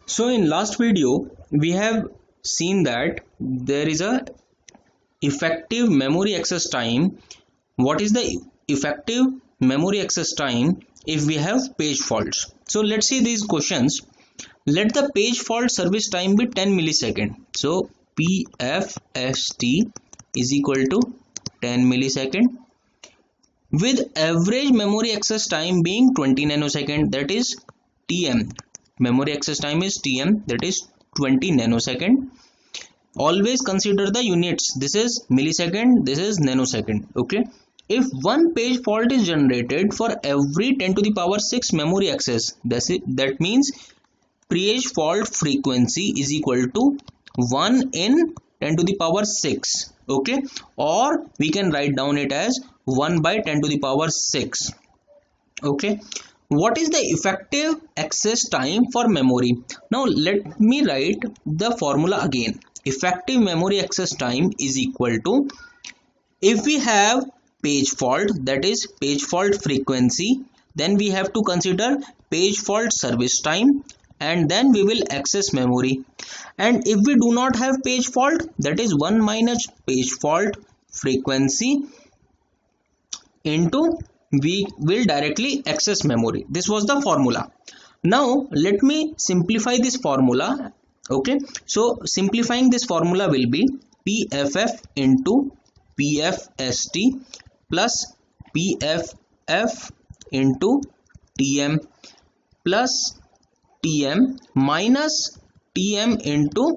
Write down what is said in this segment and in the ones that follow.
So in last video we have seen that there is a effective memory access time. What is the effective memory access time if we have page faults? So let's see these questions. Let the page fault service time be 10 millisecond. So PFST is equal to 10 millisecond with average memory access time being 20 nanosecond, that is TM. Memory access time is TM, that is 20 nanosecond. Always consider the units. This is millisecond, this is nanosecond. Okay, if one page fault is generated for every 10 to the power 6 memory access, that means page fault frequency is equal to 1 in 10 to the power 6. Okay, or we can write down it as 1 by 10 to the power 6. Okay, what is the effective access time for memory? Now let me write the formula again. Effective memory access time is equal to, if we have page fault, that is page fault frequency, then we have to consider page fault service time, and then we will access memory. And if we do not have page fault, that is 1 minus page fault frequency into we will directly access memory. This was the formula. Now let me simplify this formula. Okay, so simplifying this formula will be PFF into PFST plus PFF into TM plus TM minus TM into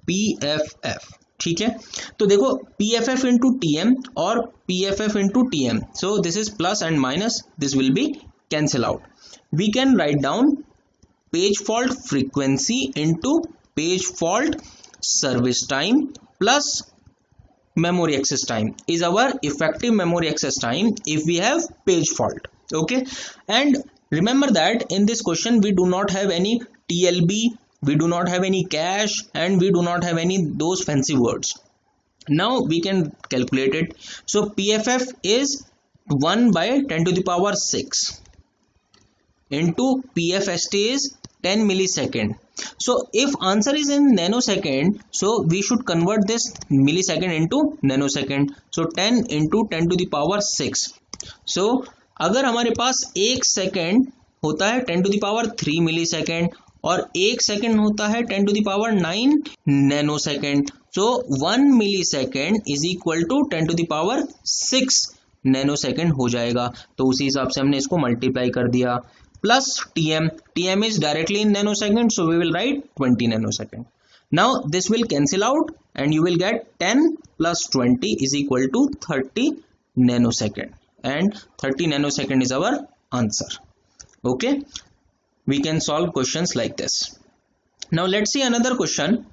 PFF. ठीक है, तो देखो PFF into TM और PFF into TM, so this is plus and minus, this will be cancel out. We can write down page fault frequency into page fault service time plus memory access time is our effective memory access time if we have page fault. Okay, and remember that in this question we do not have any TLB, we do not have any cache, and we do not have any those fancy words. Now we can calculate it. So PFF is 1 by 10 to the power 6 into PFST is 10 millisecond. So if answer is in nanosecond, so we should convert this millisecond into nanosecond. So 10 into 10 to the power 6. So अगर हमारे पास एक second होता है 10 to the power 3 millisecond और एक second होता है 10 to the power 9 nanosecond, so 1 millisecond is equal to 10 to the power 6 nanosecond हो जाएगा. तो उसी हिसाब से हमने इसको मल्टीप्लाई कर दिया. Plus TM is directly in nanosecond, so we will write 20 nanosecond. Now this will cancel out and you will get 10 plus 20 is equal to 30 nanosecond, and 30 nanosecond is our answer. Okay, we can solve questions like this. Now let's see another question.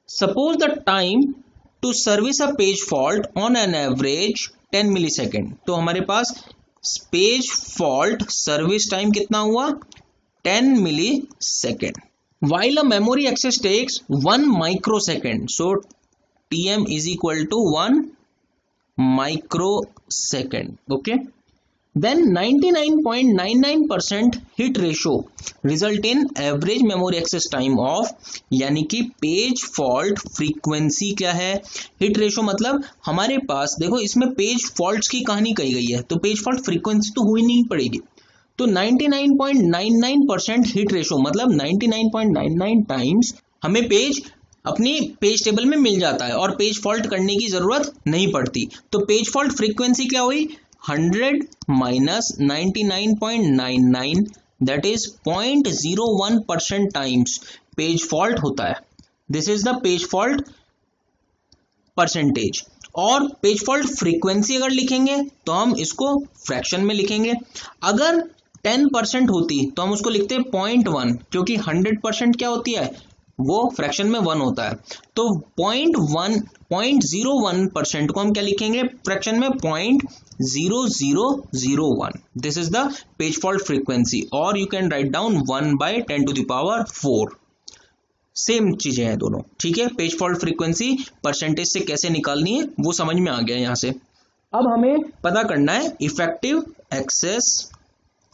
Suppose the time to service a page fault on an average 10 millisecond. तो हमारे पास page fault service time कितना हुआ 10 millisecond. While a memory access takes 1 microsecond, so TM is equal to 1 microsecond. Okay, then 99.99% hit ratio result in average memory access time of, यानी कि page fault frequency क्या है, hit ratio मतलब हमारे पास देखो इसमें पेज फॉल्ट्स की कहानी कही गई है, तो पेज फॉल्ट फ्रीक्वेंसी तो हुई नहीं पड़ेगी. तो 99.99% हिट रेशो मतलब 99.99 टाइम्स हमें पेज अपनी पेज टेबल में मिल जाता है और पेज फॉल्ट करने की जरूरत नहीं पड़ती. तो पेज फॉल्ट फ्रीक्वेंसी क्या हुई 100 minus 99.99, that is 0.01% times page fault होता है. This is the page fault percentage. और पेज फॉल्ट फ्रीक्वेंसी अगर लिखेंगे तो हम इसको फ्रैक्शन में लिखेंगे. अगर 10% होती तो हम उसको लिखते 0.1, क्योंकि 100% क्या होती है वो फ्रैक्शन में 1 होता है. तो 0.01% को हम क्या लिखेंगे फ्रैक्शन में 0.0001. This is the page fault frequency, और you can write down 1 by 10 to the power 4. Same चीजें हैं दोनों. ठीक है, पेज फॉल्ट फ्रीक्वेंसी परसेंटेज से कैसे निकालनी है वो समझ में आ गया यहां से. अब हमें पता करना है effective access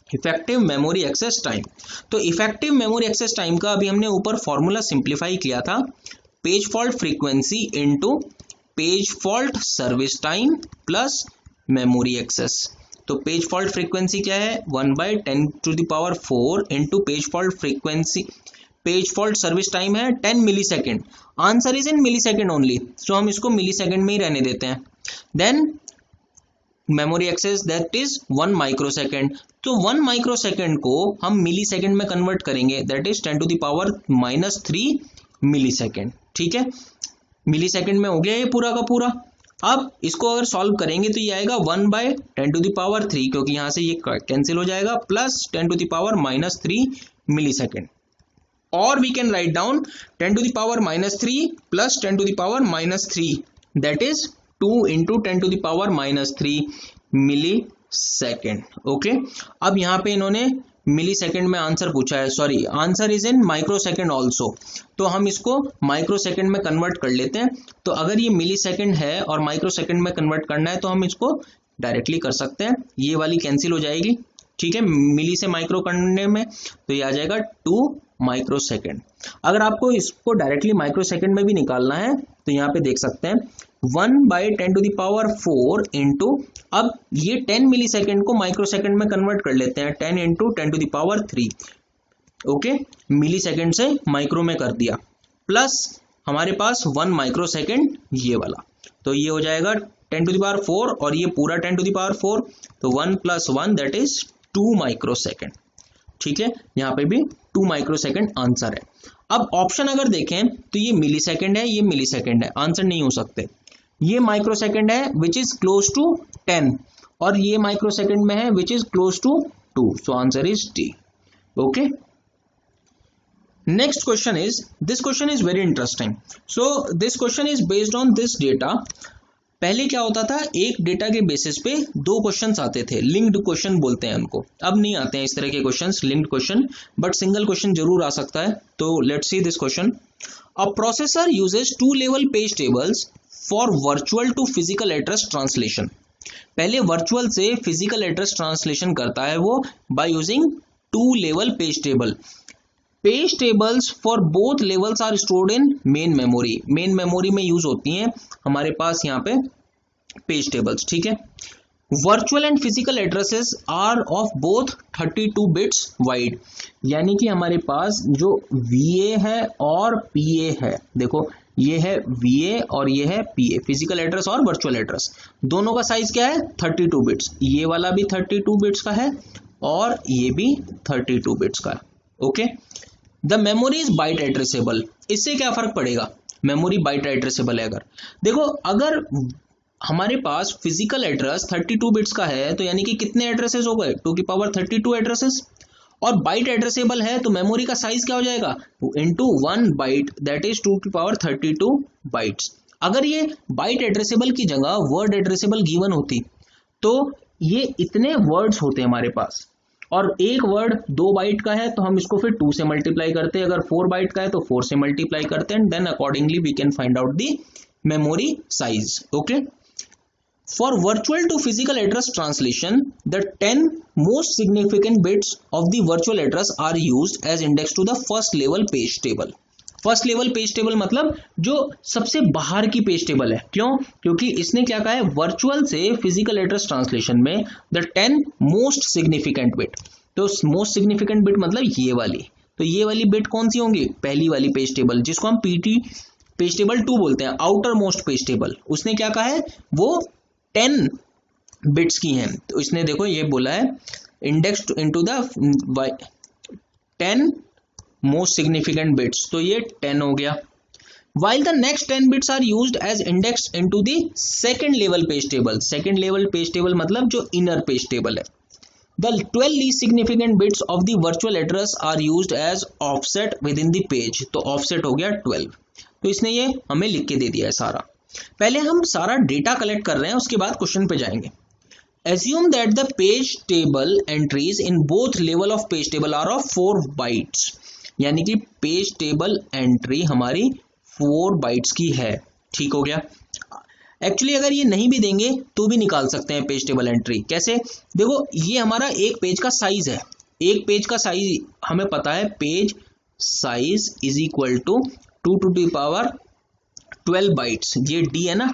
effective memory access time. तो इफेक्टिव मेमोरी एक्सेस टाइम का अभी हमने ऊपर फॉर्मूला सिंप्लीफाई किया था, page fault frequency into page fault service time plus memory access. तो पेज फॉल्ट फ्रीक्वेंसी क्या है, 1/10⁴ into page fault frequency, page fault service time है 10 millisecond. Answer is in millisecond only, so हम इसको millisecond में ही रहने देते हैं। Then memory access that is 1 microsecond. तो 1 माइक्रोसेकेंड को हम मिली सेकेंड में कन्वर्ट करेंगे, दैट इज 10⁻³ मिली सेकेंड। ठीक है, मिली सेकेंड में हो गया ये पूरा का पूरा। अब इसको अगर सॉल्व करेंगे तो ये आएगा 1/10⁻³ क्योंकि यहां से ये कैंसिल हो जाएगा, प्लस 10⁻³ मिली सेकेंड। और we can write down 10⁻³ plus 10⁻³ that is 2 × 10⁻³ millisecond. Okay, अब यहाँ पे इन्होंने मिली सेकेंड में आंसर पूछा है, sorry answer is in micro second also, तो हम इसको माइक्रो सेकेंड में कन्वर्ट कर लेते हैं। तो अगर ये मिली सेकेंड है और माइक्रो सेकेंड में कन्वर्ट करना है तो हम इसको डायरेक्टली कर सकते हैं, ये वाली कैंसिल हो जाएगी। ठीक है, मिली से माइक्रो करने में तो ये आ जाएगा 2 माइक्रो सेकेंड। अगर आपको इसको डायरेक्टली माइक्रो सेकेंड में भी निकालना है तो यहाँ पे देख सकते हैं 1/10⁴ इंटू, अब ये 10 मिली सेकेंड को माइक्रो सेकेंड में कन्वर्ट कर लेते हैं, 10 × 10⁻³ ओके, मिली सेकेंड से माइक्रो में कर दिया, प्लस हमारे पास 1 माइक्रो सेकेंड ये वाला, तो ये हो जाएगा 10⁴ और ये पूरा 10⁴, तो 1 + 1 दैट इज 2 माइक्रो सेकेंड। ठीक है, यहाँ पे भी 2 माइक्रो सेकेंड आंसर है। अब ऑप्शन अगर देखें तो ये मिली सेकेंड है, ये मिली सेकेंड है, आंसर नहीं हो सकते। ये माइक्रो सेकेंड है विच इज क्लोज टू 10 और ये माइक्रो सेकेंड में है which is close to 2, so answer is D. Okay, next question is, this question is very interesting. So this question is based on this data. पहले क्या होता था, एक data के बेसिस पे 2 क्वेश्चंस आते थे, लिंक्ड क्वेश्चन बोलते हैं उनको। अब नहीं आते हैं इस तरह के questions linked question, but single question जरूर आ सकता है। तो let's see this question. A processor uses 2 level page tables for virtual to physical address translation. पहले वर्चुअल से फिजिकल एड्रेस ट्रांसलेशन करता है वो by using 2 level page table. Page tables for both levels are stored in main memory. Main memory में use होती हैं हमारे पास यहाँ पे पेज टेबल्स। ठीक है, virtual and physical addresses are of both 32 bits wide, यानी कि हमारे पास जो VA है और PA है, देखो ये है VA और ये है PA, फिजिकल एड्रेस और वर्चुअल एड्रेस, दोनों का साइज क्या है 32 बिट्स। ये वाला भी 32 बिट्स का है और ये भी 32 बिट्स का है। Okay, the memory is byte addressable. इससे क्या फर्क पड़ेगा, मेमोरी बाइट एड्रेसेबल है। अगर देखो, अगर हमारे पास फिजिकल एड्रेस 32 बिट्स का है तो यानी कि कितने एड्रेसेस हो गए, 2⁻32 एड्रेसेस, और बाइट एड्रेसेबल है तो मेमोरी का साइज क्या हो जाएगा, into 1 byte that is 2⁻32 bytes. अगर ये बाइट एड्रेसेबल की जगह वर्ड एड्रेसेबल गिवन होती तो ये इतने वर्ड्स होते हमारे पास, और एक वर्ड 2 बाइट का है तो हम इसको फिर 2 से मल्टीप्लाई करते हैं, अगर 4 बाइट का है तो 4 से मल्टीप्लाई करते हैं, then accordingly we can find out the memory size. Okay, for virtual to physical address translation, the 10 most significant bits of the virtual address are used as index to the first level page table. First level page table मतलब जो सबसे बाहर की page table है। क्यों, क्योंकि इसने क्या कहा है, वर्चुअल से फिजिकल एड्रेस ट्रांसलेशन में द 10 मोस्ट सिग्निफिकेंट बिट, तो मोस्ट सिग्निफिकेंट बिट मतलब ये वाली, तो ये वाली बिट कौन सी होंगी, पहली वाली पेज टेबल जिसको हम PT पेज टेबल 2 बोलते हैं, आउटर मोस्ट पेज टेबल। उसने क्या कहा है, वो 10 बिट्स की हैं, तो इसने देखो ये बोला है index into the 10 most significant bits, तो ये 10 हो गया। while the next 10 bits are used as index into the second level page table, second level page table मतलब जो inner page table है। the 12 least significant bits of the virtual address are used as offset within the page, तो offset हो गया 12। तो इसने ये हमें लिख के दे दिया है सारा। पहले हम सारा डेटा कलेक्ट कर रहे हैं, उसके बाद क्वेश्चन पे जाएंगे। assume that the page table entries in both level of page table are of 4 bytes, यानी कि पेज टेबल एंट्री हमारी 4 बाइट्स की है। ठीक हो गया। एक्चुअली अगर ये नहीं भी देंगे तो भी निकाल सकते हैं पेज टेबल एंट्री। कैसे? देखो ये हमारा एक पेज का साइज है, एक पेज का साइज हमें पता है, page size is equal to 2 to the power 12 bytes, ये डी है ना,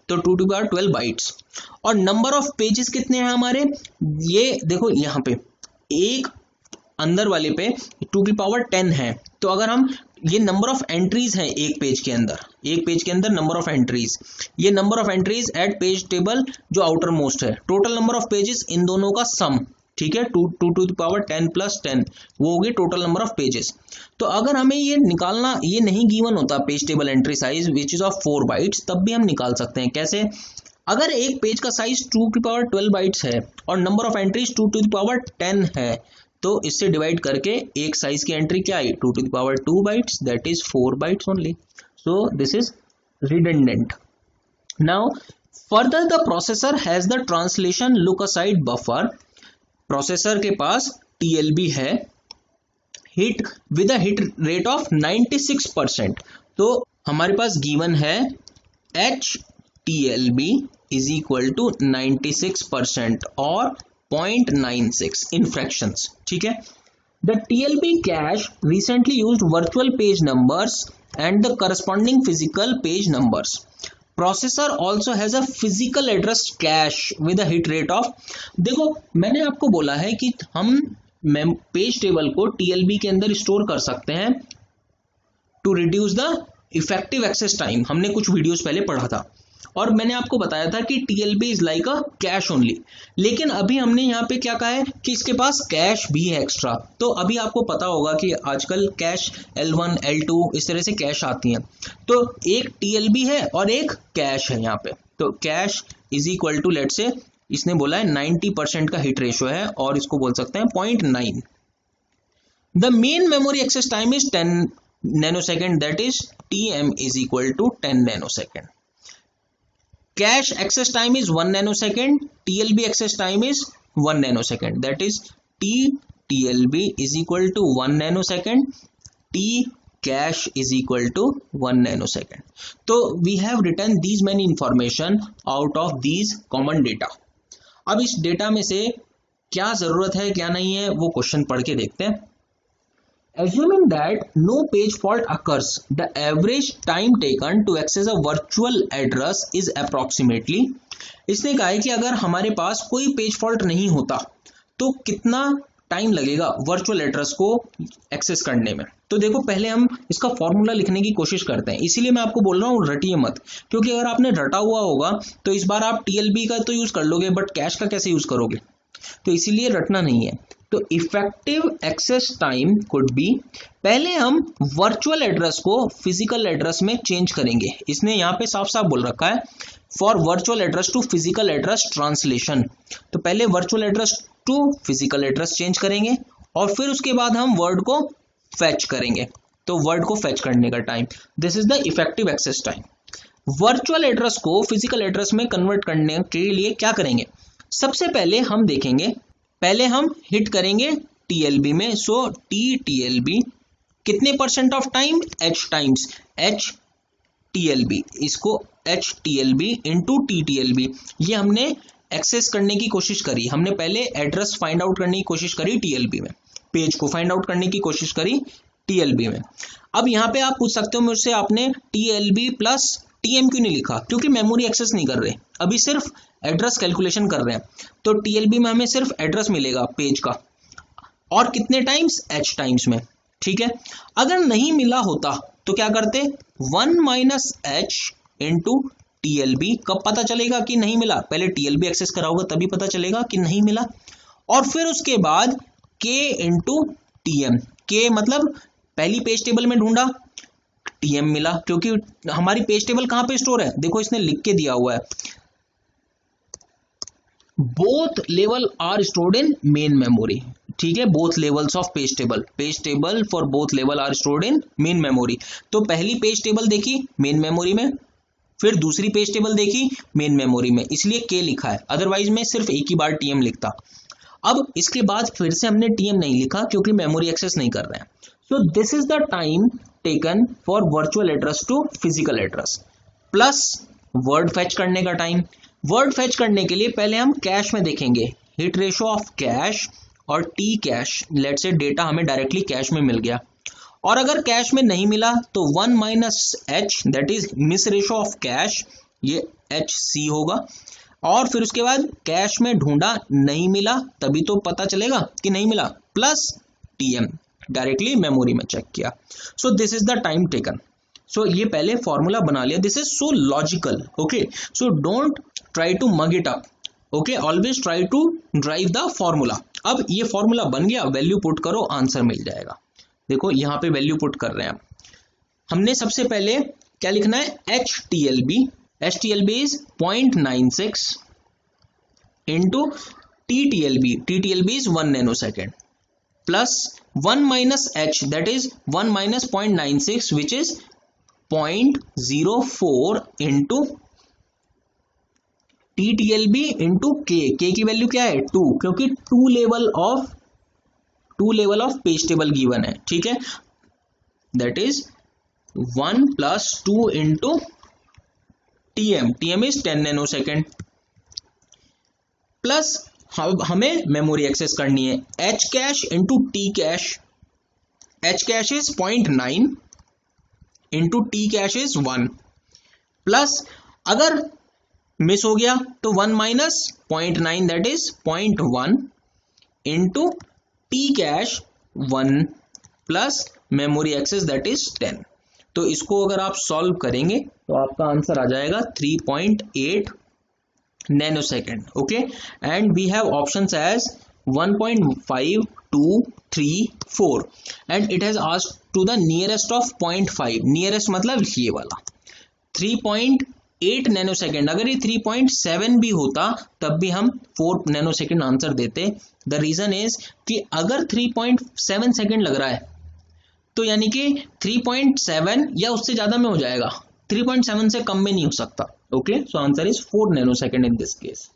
तो 2 टू द पावर 12 बाइट्स। और नंबर ऑफ पेजेस कितने हैं हमारे, ये देखो यहाँ पे एक अंदर वाले पे 2 टू द पावर 10 है, तो अगर हम ये नंबर ऑफ एंट्रीज हैं एक पेज के अंदर, एक पेज के अंदर नंबर ऑफ एंट्रीज, ये number of entries at page table जो आउटर मोस्ट है, टोटल नंबर ऑफ पेजेस इन दोनों का सम, ठीक है, 2 टू द पावर 10 प्लस 10 वो होगी टोटल नंबर ऑफ पेजेस। तो अगर हमें ये निकालना, ये नहीं गिवन होता page table entry size which is of 4 bytes, तब भी हम निकाल सकते हैं। कैसे? अगर एक पेज का साइज 2 की पावर 12 बाइट्स है और number of entries 2 to the power 10 है, तो इससे डिवाइड करके एक साइज की एंट्री क्या आई, 2 to the power 2 bytes, that is 4 bytes only. So this is redundant. Now further the processor has the translation look aside buffer, processor के पास TLB है, hit with a hit rate of 96%, तो हमारे पास given है HTLB is equal to 96% और 0.96 in fractions, ठीक है। The TLB cache recently used virtual page numbers and the corresponding physical page numbers. Processor also has a physical address cash with a hit rate of, देखो मैंने आपको बोला है कि हम पेज टेबल को TLB के अंदर स्टोर कर सकते हैं to reduce the effective access time, हमने कुछ वीडियोस पहले पढ़ा था और मैंने आपको बताया था कि TLB is like a cash only. लेकिन अभी हमने यहाँ पे क्या कहा है कि इसके पास कैश भी है एक्स्ट्रा, तो अभी आपको पता होगा कि आजकल कैश L1 L2 इस तरह से कैश आती हैं, तो एक TLB है और एक कैश है यहाँ पे, तो cache is equal to late से इसने बोला है 90% का हिट रेशियो है और इसको बोल सकते हैं 0.9। The main memory access time is 10 nanosecond, that is TM is equal to 10 nanosecond. Cache access time is 1 nanosecond, TLB access time is 1 nanosecond, that is TLB is equal to 1 nanosecond, T cache is equal to 1 nanosecond. So we have written these many information out of these common data. अब इस data में से क्या जरूरत है क्या नहीं है वो क्वेश्चन पढ़ के देखते हैं। Assuming that no page fault occurs, the average time taken to access a virtual address is approximately, इसने कहा है कि अगर हमारे पास कोई पेज फॉल्ट नहीं होता तो कितना टाइम लगेगा वर्चुअल एड्रेस को एक्सेस करने में। तो देखो पहले हम इसका फॉर्मूला लिखने की कोशिश करते हैं, इसीलिए मैं आपको बोल रहा हूँ रटिए मत, क्योंकि अगर आपने रटा हुआ होगा तो इस बार आप TLB का तो यूज कर लोगे बट कैश का कैसे यूज करोगे, तो इसीलिए रटना नहीं है। तो effective access time could be, पहले हम वर्चुअल एड्रेस को फिजिकल एड्रेस में चेंज करेंगे, इसने यहाँ पे साफ साफ बोल रखा है for virtual address to physical address translation, तो पहले virtual address to physical address change करेंगे और फिर उसके बाद हम वर्ड को फेच करेंगे, तो वर्ड को फेच करने का time, this is the effective access time. Virtual address को फिजिकल एड्रेस में कन्वर्ट करने के लिए क्या करेंगे, सबसे पहले हम देखेंगे, पहले हम हिट करेंगे TLB में, सो TLB कितने percent of time, H times HTLB, इसको HTLB इंटू TLB, ये हमने एक्सेस करने की कोशिश करी, हमने पहले एड्रेस फाइंड आउट करने की कोशिश करी TLB में, पेज को फाइंड आउट करने की कोशिश करी TLB में। अब यहाँ पे आप पूछ सकते हो मुझसे आपने TLB प्लस TM क्यों नहीं लिखा, क्योंकि मेमोरी एक्सेस नहीं कर रहे, अभी सिर्फ एड्रेस कैलकुलेशन कर रहे हैं, तो TLB में हमें सिर्फ एड्रेस मिलेगा पेज का, और कितने टाइम्स, H टाइम्स में, ठीक है। अगर नहीं मिला होता तो क्या करते, 1 माइनस H इंटू TLB, कब पता चलेगा कि नहीं मिला, पहले TLB एक्सेस करा होगा तभी पता चलेगा कि नहीं मिला, और फिर उसके बाद K इंटू TM, K मतलब पहली पेज टेबल में ढूंढा, TM मिला, क्योंकि हमारी पेज टेबल कहां पे स्टोर है, देखो इसने लिख के दिया हुआ है, both level are stored in main memory, ठीक है, both levels of page table for both level are stored in main memory. तो पहली पेज टेबल देखी मेन मेमोरी में, फिर दूसरी पेज टेबल देखी मेन मेमोरी में, इसलिए K लिखा है, अदरवाइज मैं सिर्फ एक ही बार TM लिखता। अब इसके बाद फिर से हमने TM नहीं लिखा क्योंकि मेमोरी एक्सेस नहीं कर रहे हैं। So this is the time taken for virtual address to physical address plus word fetch करने का टाइम। वर्ड फेच करने के लिए पहले हम कैश में देखेंगे, हिट रेशो ऑफ कैश और T cash. Let's say data हमें डायरेक्टली कैश में मिल गया, और अगर कैश में नहीं मिला तो 1 minus H, that is miss ratio of cash, ये एच सी होगा। और फिर उसके बाद कैश में ढूंढा, नहीं मिला, तभी तो पता चलेगा कि नहीं मिला, प्लस टीएम, डायरेक्टली मेमोरी में चेक किया। So this is the time taken. So ये पहले फॉर्मूला बना लिया, this is so logical. Okay, so don't try to mug it up, okay, always try to drive the formula. अब ये formula बन गया, वैल्यू पुट करो, आंसर मिल जाएगा। देखो यहाँ पे वैल्यू पुट कर रहे हैं हमने। सबसे पहले क्या लिखना है, H T L B. H T L B is 0.96 into T T L B. T T L B is 1 nanosecond, plus 1 minus H, that is 1 minus 0.96 which is 0.04 into T T L B into K की value क्या है 2, क्योंकि two level of page table given है, ठीक है। That is 1 plus 2 into TM, TM is 10 nanosecond, plus हमें memory access करनी है, H cache into T cache. H cache is 0.9 into T cache is 1, plus अगर miss हो गया तो 1 minus 0.9 that is 0.1 into T cache 1 plus memory access that is 10। तो इसको अगर आप सॉल्व करेंगे तो आपका आंसर आ जाएगा 3.8 nanosecond. Okay, and we have options as 1.5, 2, 3, 4 and it has asked to the nearest of 0.5। Nearest मतलब ये वाला 3.8 नैनो सेकेंड। अगर ये 3.7 भी होता तब भी हम 4 नैनो सेकेंड आंसर देते। द रीजन इज कि अगर 3.7 सेकेंड लग रहा है तो यानी कि 3.7 या उससे ज्यादा में हो जाएगा, 3.7 से कम में नहीं हो सकता। Okay, so answer is 4 nanosecond in this case.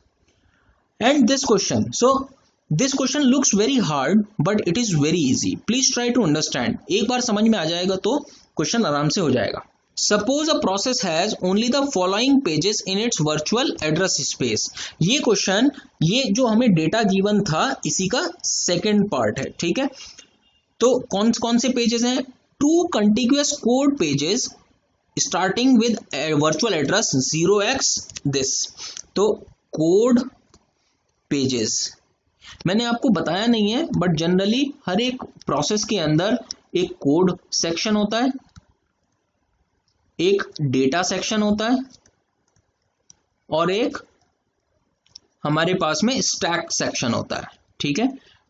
And this question, so this question looks very hard but it is very easy, please try to understand. एक बार समझ में आ जाएगा तो क्वेश्चन आराम से हो जाएगा। Suppose a process has only the following pages in its virtual address space। ये क्वेश्चन, ये जो हमें डेटा गिवन था इसी का सेकेंड पार्ट है, ठीक है। तो कौन कौन से पेजेस हैं, 2 contiguous code pages starting with virtual address 0x this। तो कोड पेजेस मैंने आपको बताया नहीं है, बट जनरली हर एक प्रोसेस के अंदर एक कोड सेक्शन होता है, एक डेटा सेक्शन होता है और एक हमारे पास में स्टैक सेक्शन होता है, ठीक है।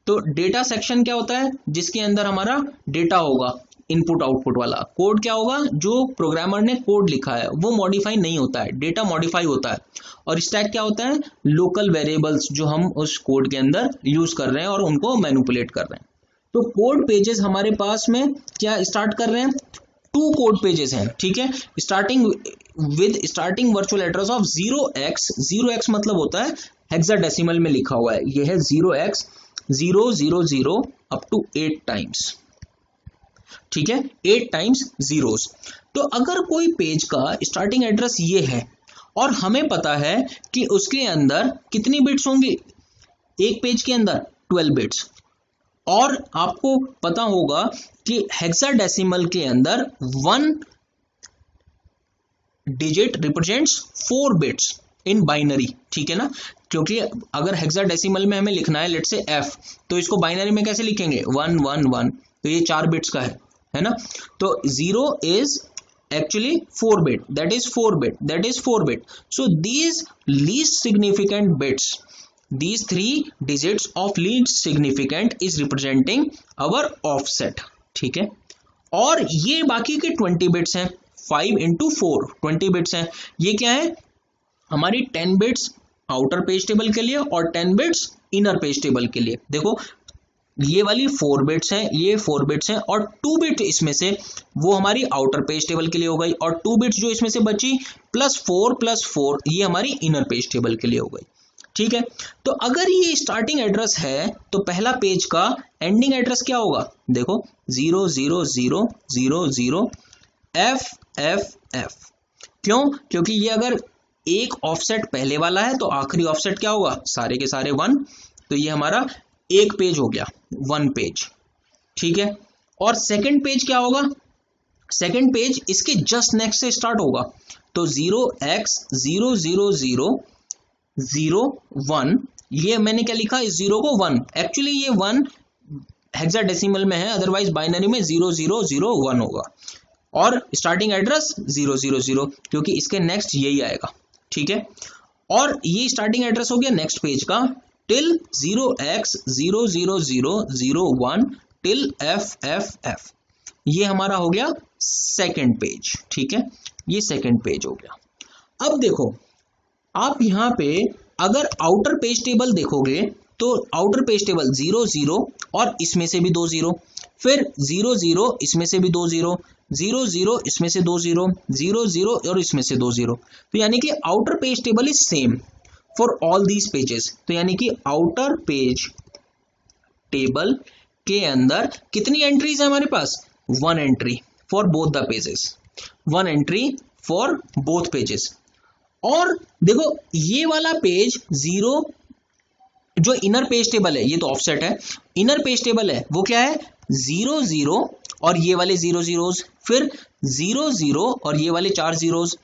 तो डेटा सेक्शन क्या होता है, जिसके अंदर हमारा डेटा होगा, इनपुट आउटपुट वाला। कोड क्या होगा, जो प्रोग्रामर ने कोड लिखा है वो मॉडिफाई नहीं होता है, डेटा मॉडिफाई होता है। और स्टैक क्या होता है, लोकल वेरिएबल्स जो हम उस कोड के अंदर यूज कर रहे हैं और उनको मैनिपुलेट कर रहे हैं। तो कोड पेजेस हमारे पास में क्या स्टार्ट कर रहे हैं, 2 कोड पेजेस हैं, ठीक है। Starting virtual address of 0x। 0x मतलब होता है हेक्साडेसिमल में लिखा हुआ है, ये है 0x 000 अप टू 8 टाइम्स, ठीक है, 8 टाइम्स जीरोस। तो अगर कोई पेज का स्टार्टिंग एड्रेस ये है और हमें पता है कि उसके अंदर कितनी बिट्स होंगी, एक पेज के अंदर 12 बिट्स, और आपको पता होगा कि हेक्साडेसिमल के अंदर 1 digit represents 4 bits in binary, ठीक है ना। क्योंकि अगर हेक्साडेसिमल में हमें लिखना है लेट्स से f, तो इसको बाइनरी में कैसे लिखेंगे 1 1 1, तो ये 4 बिट्स का है ना। तो 0 is actually 4 bit, that is 4 bit। So these least significant bits, these 3 digits of least significant is representing our offset, ठीक है। और ये बाकी के 20 बिट्स हैं, 5 into 4 20 बिट्स हैं। ये क्या है, हमारी 10 बिट्स आउटर पेज टेबल के लिए और 10 बिट्स इनर पेज टेबल के लिए। देखो ये वाली 4 बिट्स हैं, ये 4 बिट्स हैं, और 2 बिट इसमें से वो हमारी आउटर पेज टेबल के लिए हो गई, और 2 बिट्स जो इसमें से बची प्लस 4 ये हमारी इनर पेज टेबल के लिए हो गई, ठीक है। तो अगर ये स्टार्टिंग एड्रेस है तो पहला पेज का एंडिंग एड्रेस क्या होगा, देखो 0 0 0 0 0 F F F। क्यों, क्योंकि ये अगर एक ऑफसेट पहले वाला है तो आखिरी ऑफसेट क्या होगा, सारे के सारे 1, तो ये हमारा एक पेज हो गया, 1 पेज, ठीक है। और सेकंड पेज क्या होगा, सेकंड पेज इसके जस्ट नेक्स्ट से स्टार्ट होगा, तो 0x00001, ये मैंने क्या लिखा, इस 0 को 1, एक्चुअली ये 1 हेक्साडेसिमल में है, अदरवाइज बाइनरी में 0001 होगा, और स्टार्टिंग एड्रेस 000, क्योंकि इसके नेक्स्ट यही आएगा, ठीक है। और ये स्टार्टिंग एड्रेस हो गया नेक्स्ट पेज का, टिल 0x00001 टिल FFF, ये हमारा हो गया सेकंड पेज, ठीक है, ये सेकंड पेज हो गया। अब देखो आप यहां पे अगर आउटर पेज टेबल देखोगे तो आउटर पेज टेबल 00 और इसमें से भी 2 0, फिर 00 इसमें से भी 2 0, 00 इसमें से 2 0, 00 और इसमें से 2 0, तो यानी कि outer page table is same for all these pages. तो यानी कि आउटर पेज टेबल के अंदर कितनी एंट्रीज है हमारे पास, 1 entry for both the pages, 1 entry for both pages. और देखो ये वाला पेज 0 जो इनर पेज टेबल है, ये तो ऑफसेट है, इनर पेज टेबल है वो क्या है, 0 0 और ये वाले 0 0s, फिर 0 0 और ये वाले 4 0s,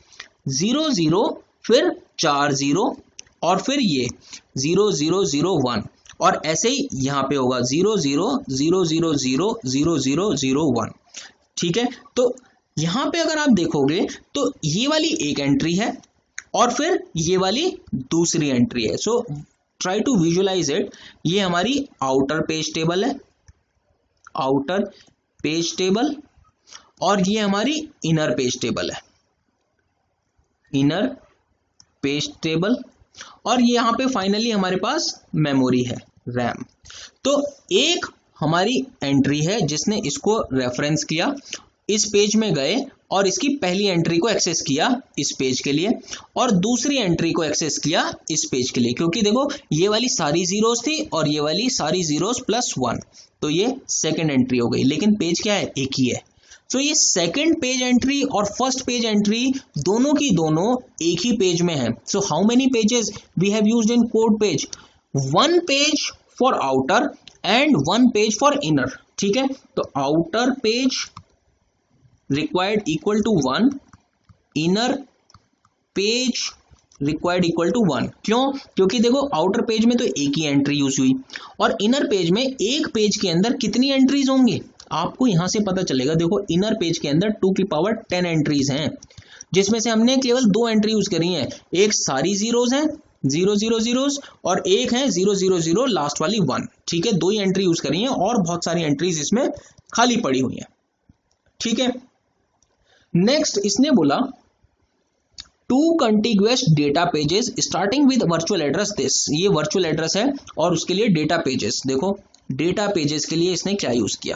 0 0 फिर 4 0 और फिर ये 0 0 0 1, और ऐसे ही यहां पे होगा 0 0 0 0 0 0 0 0 1, ठीक है। तो यहां पे अगर आप देखोगे तो ये वाली एक एंट्री है और फिर ये वाली दूसरी एंट्री है। So try to visualize it, ये हमारी आउटर पेज टेबल है, आउटर पेज टेबल, और ये हमारी इनर पेज टेबल है, इनर पेज टेबल, और ये यहां पे फाइनली हमारे पास मेमोरी है, रैम। तो एक हमारी एंट्री है जिसने इसको रेफरेंस किया, इस पेज में गए और इसकी पहली एंट्री को एक्सेस किया इस पेज के लिए, और दूसरी एंट्री को एक्सेस किया इस पेज के लिए, क्योंकि देखो ये वाली सारी जीरोस थी और ये वाली सारी जीरोस प्लस 1, तो ये सेकंड एंट्री हो गई, लेकिन पेज क्या है, एक ही है। तो ये सेकंड पेज एंट्री और फर्स्ट पेज एंट्री दोनों की दोनों एक ही पेज में है। So how many pages we have used in code page, 1 page for outer and 1 page for inner, ठीक है। तो outer page required equal to 1, inner page required equal to 1, क्यों, क्योंकि देखो आउटर पेज में तो एक ही एंट्री यूज हुई और इनर पेज में एक पेज के अंदर कितनी एंट्रीज होंगी आपको यहां से पता चलेगा। देखो इनर पेज के अंदर 2 की पावर 10 एंट्रीज हैं, जिसमें से हमने केवल 2 एंट्री यूज करी हैं, एक सारी जीरोज हैं 0 0 0s और एक है 0 0 0 लास्ट वाली 1, ठीक है, 2 ही एंट्री यूज करी हैं और बहुत सारी एंट्रीज इसमें खाली पड़ी हुई हैं, ठीक है। नेक्स्ट इसने बोला 2 contiguous data pages starting with virtual address this, ये वर्चुअल एड्रेस है और उसके लिए डेटा पेजेस, देखो डेटा पेजेस के लिए इसने क्या यूज किया,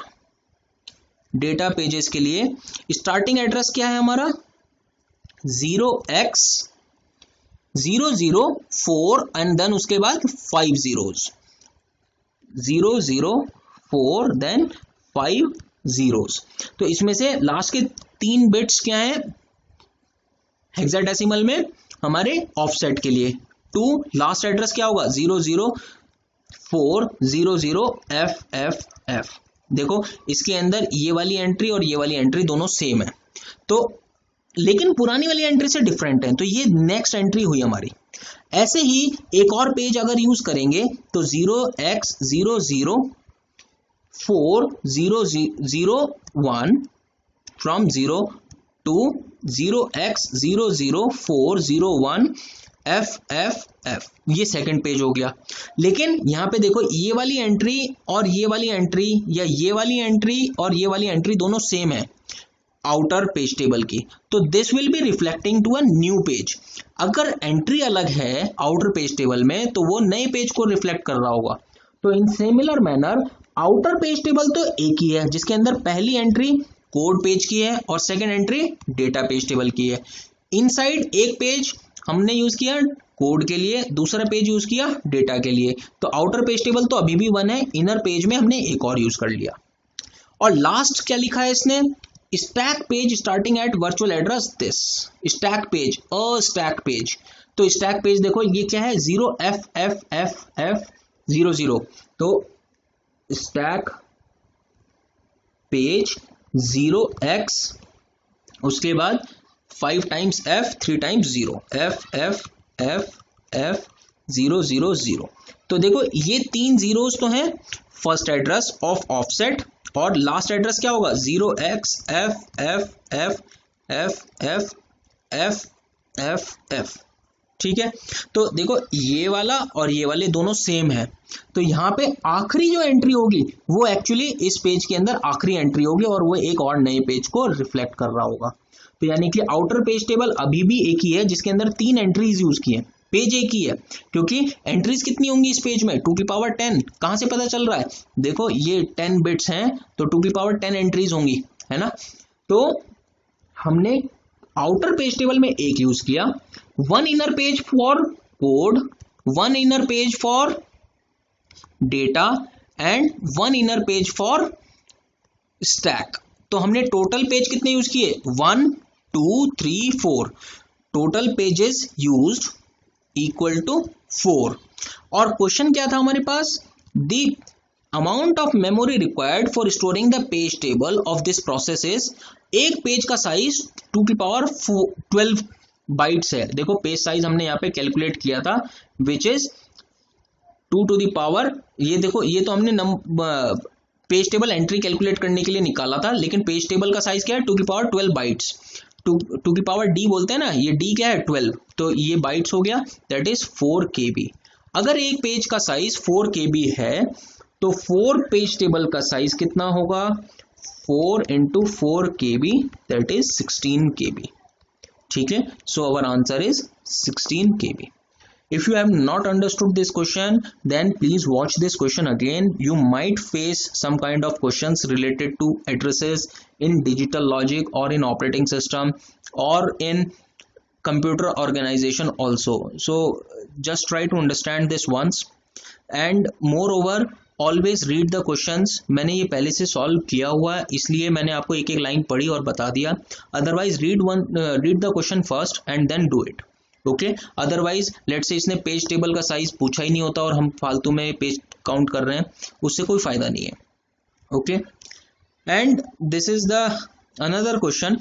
डेटा पेजेस के लिए स्टार्टिंग एड्रेस क्या है हमारा 0x004 एंड देन उसके बाद 5 zeros, 004 देन 5 zeros। तो इसमें से लास्ट के 3 बिट्स क्या है हेक्साडेसिमल में हमारे ऑफसेट के लिए, 2 लास्ट एड्रेस क्या होगा 00400FFF। देखो इसके अंदर ये वाली एंट्री और ये वाली एंट्री दोनों सेम है, तो लेकिन पुरानी वाली एंट्री से डिफरेंट है, तो ये नेक्स्ट एंट्री हुई हमारी। ऐसे ही एक और पेज अगर यूज करेंगे तो 0x0040001 from 0 to 0x00401FFF, ये सेकंड पेज हो गया। लेकिन यहां पे देखो ये वाली एंट्री और ये वाली एंट्री या ये वाली एंट्री और ये वाली एंट्री दोनों सेम है आउटर पेज टेबल की, तो this will be reflecting to a new page. अगर एंट्री अलग है आउटर पेज टेबल में तो वो नए पेज को रिफ्लेक्ट कर रहा होगा। तो in similar manner outer page table तो एक ही है जिसके अंदर पहली एंट्री कोड पेज की है और second entry data page table की है। इनसाइड एक पेज हमने यूज किया कोड के लिए, दूसरा पेज यूज किया डेटा के लिए, तो आउटर पेज टेबल तो अभी भी 1 है, इनर पेज में हमने एक और यूज कर लिया। और लास्ट क्या लिखा है इसने, stack page starting at virtual address this, stack page, a stack page. तो स्टैक पेज देखो ये क्या है 0FFFF00, तो स्टैक पेज 0x, उसके बाद 5 टाइम्स F 3 टाइम्स 0, FFFF000। तो देखो ये 3 जीरोस तो हैं फर्स्ट एड्रेस ऑफ ऑफसेट, और लास्ट एड्रेस क्या होगा 0xFFFFFFF। ठीक है, तो देखो ये वाला और ये वाले दोनों सेम है, तो यहाँ पे आखिरी जो एंट्री होगी वो एक्चुअली इस पेज के अंदर आखिरी एंट्री होगी, और वो एक और नए पेज को रिफ्लेक्ट कर रहा होगा। तो यानी कि आउटर पेज टेबल अभी भी एक ही है जिसके अंदर 3 एंट्रीज यूज की है, पेज एक ही है, क्योंकि एंट्रीज कितनी होंगी इस पेज में 2 की पावर 10। कहां से पता चल रहा है, देखो ये 10 बिट्स हैं तो 2 की पावर 10 एंट्रीज होंगी, है ना। तो हमने आउटर पेज टेबल में एक यूज किया, 1 inner page for code, 1 inner page for data and 1 inner page for stack. तो हमने टोटल पेज कितने यूज किए 1 2 3 4, total pages used equal to 4। और क्वेश्चन क्या था हमारे पास, the amount of memory required for storing the page table of this process is, एक पेज का साइज 2 की पावर 12 बाइट्स है। देखो पेज साइज हमने यहाँ पे कैलकुलेट किया था which is 2 to the power, ये देखो ये तो हमने पेज टेबल एंट्री कैलकुलेट करने के लिए निकाला था, लेकिन पेज टेबल का साइज क्या है 2 की पावर 12 बाइट्स, 2 की पावर डी बोलते हैं ना, ये डी क्या है 12, तो ये बाइट्स हो गया, दैट इज 4 KB। अगर एक पेज का साइज 4 KB है तो 4 पेज टेबल का साइज कितना होगा 4 into 4 KB, that is 16 KB। ठीक है, so our answer is 16 KB। If you have not understood this question, then please watch this question again. You might face some kind of questions related to addresses in digital logic or in operating system or in computer organization also. So just try to understand this once, and moreover always read the questions. मैंने ये पहले से solve किया हुआ है इसलिए मैंने आपको एक एक लाइन पढ़ी और बता दिया, otherwise read the question first and then do it. Okay, otherwise late से इसने पेज टेबल का साइज पूछा ही नहीं होता और हम फालतू में पेज काउंट कर रहे हैं, उससे कोई फायदा नहीं है। Okay, and this is the another question,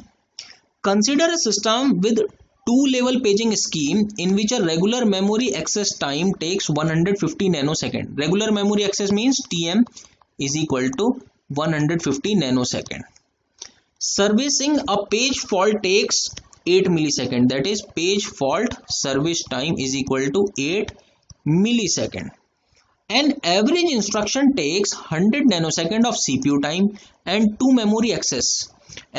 consider a system with 2 level paging scheme in which a regular memory access time takes 150 nanosecond. Regular memory access means TM is equal to 150 nanosecond. Servicing a page fault takes 8 millisecond, that is page fault service time is equal to 8 millisecond. An average instruction takes 100 nanosecond of CPU time and 2 memory access.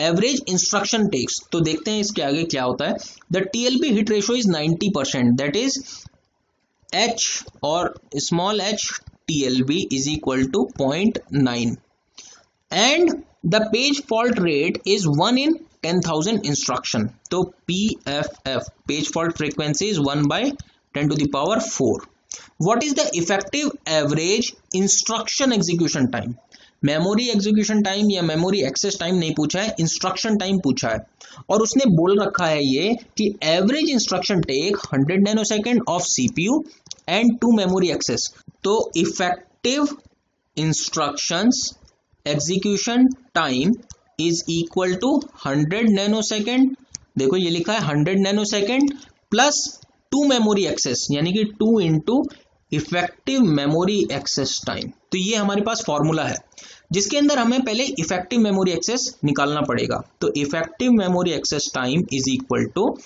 Average instruction takes, तो देखते हैं इसके आगे क्या होता है। The TLB hit ratio is 90%, that is H और small h TLB is equal to 0.9 and the page fault rate is 1 in 10,000 instruction. तो PFF page fault frequency is 1 by 10 to the power 4। What is the effective average instruction execution time. Memory execution time या memory access time नहीं पूछा है, instruction time पूछा है, और उसने बोल रखा है ये कि average instruction take 100 nanosecond of CPU and 2 memory access. तो effective instructions execution time is equal to 100 nanosecond. देखो ये लिखा है 100 नैनोसेकेंड प्लस 2 मेमोरी एक्सेस, यानी कि 2 into effective memory access time. तो ये हमारे पास फॉर्मूला है जिसके अंदर हमें पहले इफेक्टिव मेमोरी एक्सेस निकालना पड़ेगा। तो effective memory access time is equal to,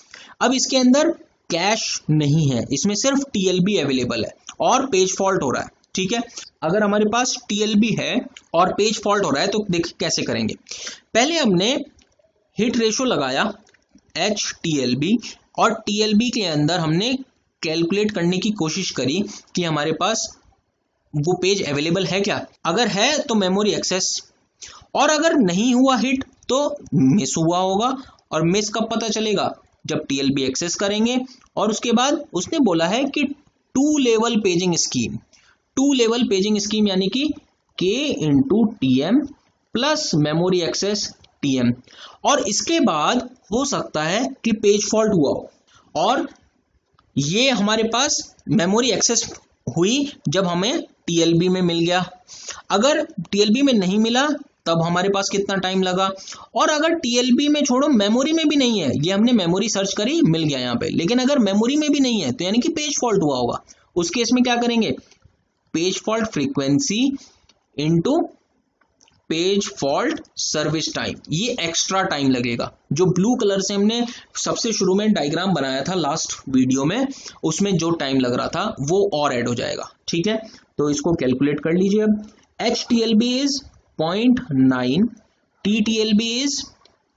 अब इसके अंदर कैश नहीं है, इसमें सिर्फ TLB अवेलेबल है और पेज फॉल्ट हो रहा है। ठीक है, अगर हमारे पास TLB है और पेज फॉल्ट हो रहा है तो देखिए कैसे करेंगे। पहले हमने हिट रेशो लगाया HTLB और TLB के अंदर हमने कैलकुलेट करने की कोशिश करी कि हमारे पास वो पेज अवेलेबल है क्या। अगर है तो मेमोरी एक्सेस, और अगर नहीं हुआ हिट तो मिस हुआ होगा। और मिस कब पता चलेगा, जब TLB एक्सेस करेंगे। और उसके बाद उसने बोला है कि 2 level paging scheme, 2 level paging scheme यानी कि K into TM plus memory access TM। और इसके बाद हो सकता है कि पेज फॉल्ट हुआ हो और ये हमारे पास मेमोरी एक्सेस हुई जब हमें टीएलबी में मिल गया। अगर टीएलबी में नहीं मिला तब हमारे पास कितना टाइम लगा, और अगर टीएलबी में छोड़ो मेमोरी में भी नहीं है, ये हमने मेमोरी सर्च करी मिल गया यहाँ पे, लेकिन अगर मेमोरी में भी नहीं है तो यानी कि पेज फॉल्ट हुआ होगा। उस केस में क्या करेंगे, page fault frequency into page fault service time, ये एक्स्ट्रा टाइम लगेगा। जो ब्लू कलर से हमने सबसे शुरू में डायग्राम बनाया था लास्ट वीडियो में, उसमें जो टाइम लग रहा था वो और ऐड हो जाएगा। ठीक है, तो इसको कैलकुलेट कर लीजिए। अब HTLB is 0.9, TTLB is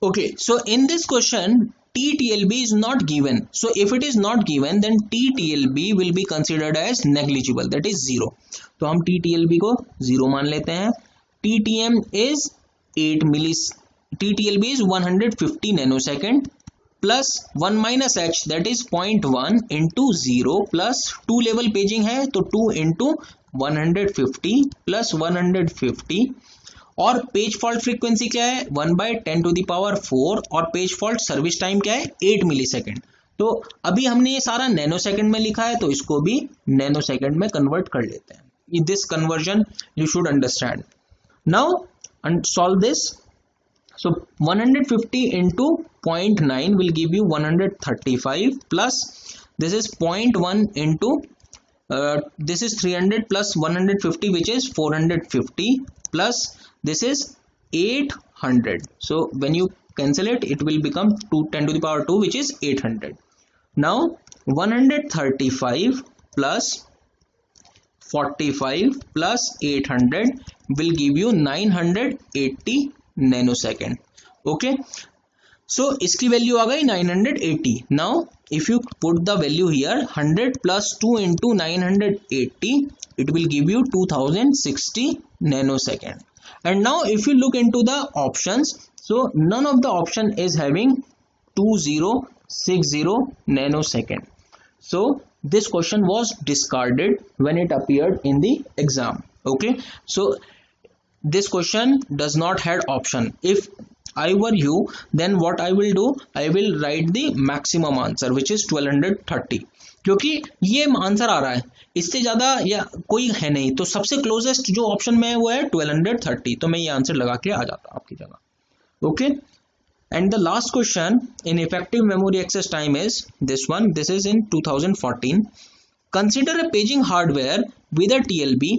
okay. So in this question TTLB is not given. So if it is not given then TTLB will be considered as negligible, that is 0. तो हम TTLB को 0 मान लेते हैं। TTM is 8 millis, TTLB is 150 nanosecond plus 1 minus h that is 0.1 into 0 plus 2 level paging है तो 2 into 150 plus 150, और page fault frequency क्या है 1/10⁴, और पेज फॉल्ट सर्विस टाइम क्या है 8 मिलीसेकंड। तो अभी हमने ये सारा नैनो सेकंड में लिखा है तो इसको भी नैनो सेकंड में कन्वर्ट कर लेते हैं। This conversion you should understand. Now solve this. So 150 into 0.9 will give you 135 plus this is 0.1 into this is 300 plus 150 which is 450 plus this is 800. So when you cancel it, it will become 10⁻², which is 800. Now 135 plus 45 plus 800 will give you 980 nanosecond. Okay, so इसकी value आ गई 980. Now if you put the value here 100 plus 2 into 980, it will give you 2060 nanosecond. And now if you look into the options, so none of the option is having 2060 nanosecond. So this question was discarded when it appeared in the exam. Okay, so this question does not have option. If I were you, then what I will do, I will write the maximum answer which is 1230, क्योंकि ये answer आ रहा है, इससे ज्यादा या कोई है नहीं, तो सबसे क्लोजेस्ट जो ऑप्शन में है वो है 1230, तो मैं ये आंसर लगा के आ जाता आपकी जगह। Okay, and the last question in effective memory access time is this one. This is in 2014। Consider a paging hardware with a TLB,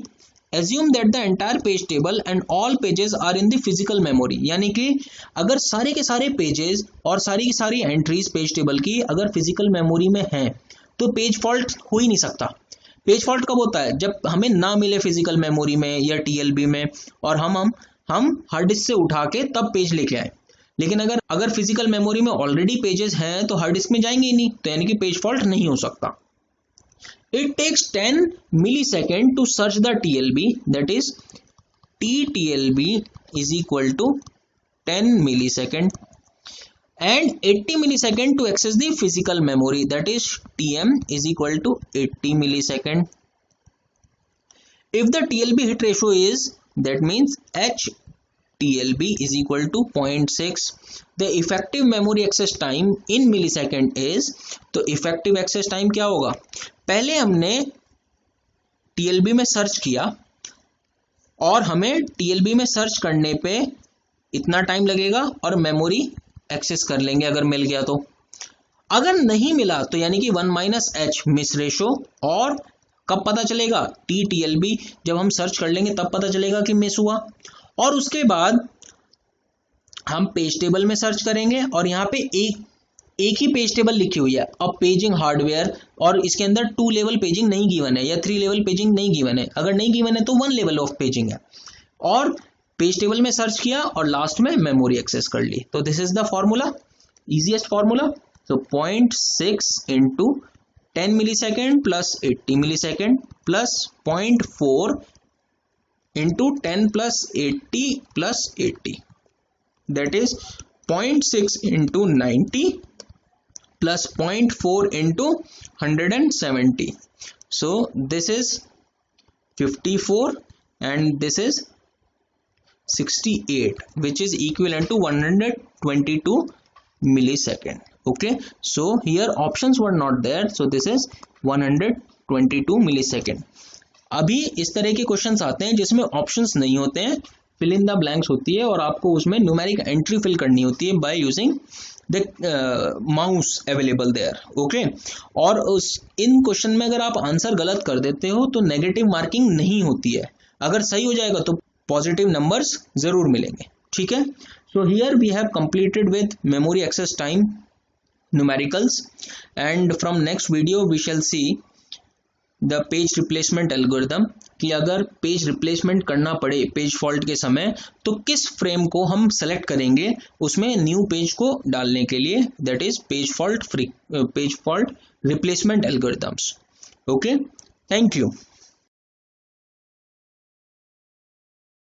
assume that the entire page table and all pages are in the physical memory। यानी कि अगर सारे के सारे pages और सारी की सारी एंट्रीज पेज टेबल की अगर फिजिकल मेमोरी में हैं तो पेज फॉल्ट हो ही नहीं सकता। पेज फॉल्ट कब होता है, जब हमें ना मिले फिजिकल मेमोरी में या TLB में और हम हार्ड डिस्क से उठा के तब पेज लेके आए। लेकिन अगर फिजिकल मेमोरी में ऑलरेडी पेजेस हैं तो हार्ड डिस्क में जाएंगे ही नहीं, तो यानी कि पेज फॉल्ट नहीं हो सकता। It takes 10 millisecond to search the TLB, that is TTLB is equal to 10 millisecond, and 80 millisecond to access the physical memory, that is TM is equal to 80 millisecond. If the TLB hit ratio is, that means HTLB is equal to 0.6, the effective memory access time in millisecond is, तो effective access time क्या होगा, पहले हमने TLB में search किया और हमें TLB में सर्च करने पे इतना टाइम लगेगा और मेमोरी एक्सेस कर लेंगे अगर मिल गया तो। अगर नहीं मिला तो यानी कि 1 - h मिस रेशो, और कब पता चलेगा, TTLB जब हम सर्च कर लेंगे तब पता चलेगा कि मिस हुआ। और उसके बाद हम पेज टेबल में सर्च करेंगे और यहाँ पे एक ही पेज टेबल लिखी हुई है, अब पेजिंग हार्डवेयर, और इसके अंदर 2 लेवल पेजिंग नहीं गिवन है या 3 लेवल पेजिंग नहीं गिवन है। अगर नहीं गिवन है तो 1 लेवल ऑफ पेजिंग है, और पेज टेबल में सर्च किया और लास्ट में मेमोरी एक्सेस कर ली। तो this is the formula, easiest formula. So 0.6 into 10 millisecond plus 80 millisecond plus 0.4 into 10 plus 80 plus 80, that is 0.6 into 90 plus 0.4 into 170. So this is 54 and this is 68, which is equivalent to 122 millisecond. Okay, so here options were not there, so this is 122 millisecond. अभी इस तरह के questions आते हैं जिसमें options नहीं होते हैं, फिल इन द ब्लैंक्स होती है और आपको उसमें न्यूमेरिक एंट्री फिल करनी होती है by using the mouse available there. Okay, और उस इन क्वेश्चन में अगर आप आंसर गलत कर देते हो तो नेगेटिव मार्किंग नहीं होती है, अगर सही हो जाएगा तो पॉजिटिव नंबर्स जरूर मिलेंगे। ठीक है, so here we have completed with memory access time numericals, and from next video we shall see the page replacement algorithm कि अगर पेज रिप्लेसमेंट करना पड़े पेज फॉल्ट के समय तो किस फ्रेम को हम सेलेक्ट करेंगे उसमें न्यू पेज को डालने के लिए, that is page fault replacement algorithms. Okay, thank you.